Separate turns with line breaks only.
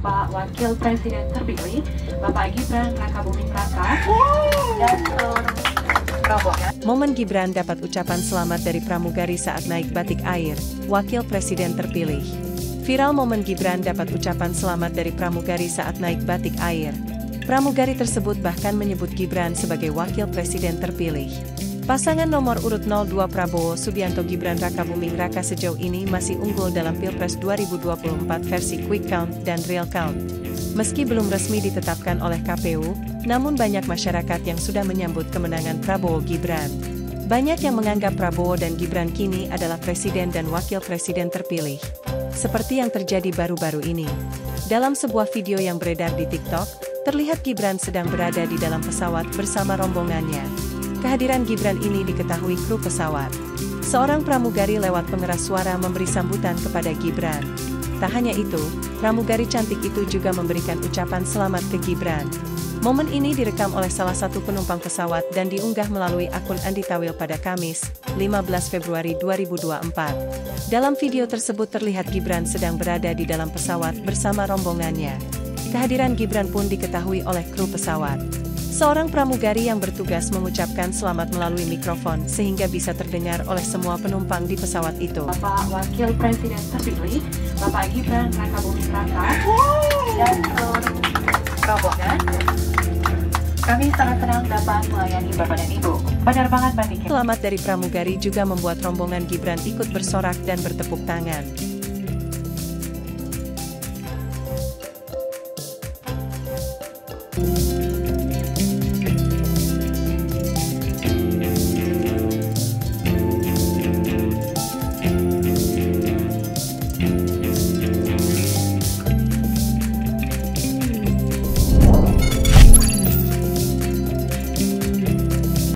Bapak Wakil Presiden terpilih, Bapak Gibran Rakabuming Raka, dan rombongan.
Momen Gibran dapat ucapan selamat dari pramugari saat naik batik air, Wakil Presiden terpilih. Viral momen Gibran dapat ucapan selamat dari pramugari saat naik batik air. Pramugari tersebut bahkan menyebut Gibran sebagai Wakil Presiden terpilih. Pasangan nomor urut 02 Prabowo Subianto Gibran Rakabuming Raka sejauh ini masih unggul dalam Pilpres 2024 versi quick count dan real count. Meski belum resmi ditetapkan oleh KPU, namun banyak masyarakat yang sudah menyambut kemenangan Prabowo Gibran. Banyak yang menganggap Prabowo dan Gibran kini adalah presiden dan wakil presiden terpilih. Seperti yang terjadi baru-baru ini. Dalam sebuah video yang beredar di TikTok, terlihat Gibran sedang berada di dalam pesawat bersama rombongannya. Kehadiran Gibran ini diketahui kru pesawat. Seorang pramugari lewat pengeras suara memberi sambutan kepada Gibran. Tak hanya itu, pramugari cantik itu juga memberikan ucapan selamat ke Gibran. Momen ini direkam oleh salah satu penumpang pesawat dan diunggah melalui akun Andi Tawil pada Kamis, 15 Februari 2024. Dalam video tersebut terlihat Gibran sedang berada di dalam pesawat bersama rombongannya. Kehadiran Gibran pun diketahui oleh kru pesawat. Seorang pramugari yang bertugas mengucapkan selamat melalui mikrofon sehingga bisa terdengar oleh semua penumpang di pesawat itu.
Bapak Wakil Presiden terpilih, Bapak Gibran Rakabuming Raka, dan rombongan. Kami sangat senang dapat melayani Bapak dan Ibu. Penerbangan batik.
Selamat dari pramugari juga membuat rombongan Gibran ikut bersorak dan bertepuk tangan.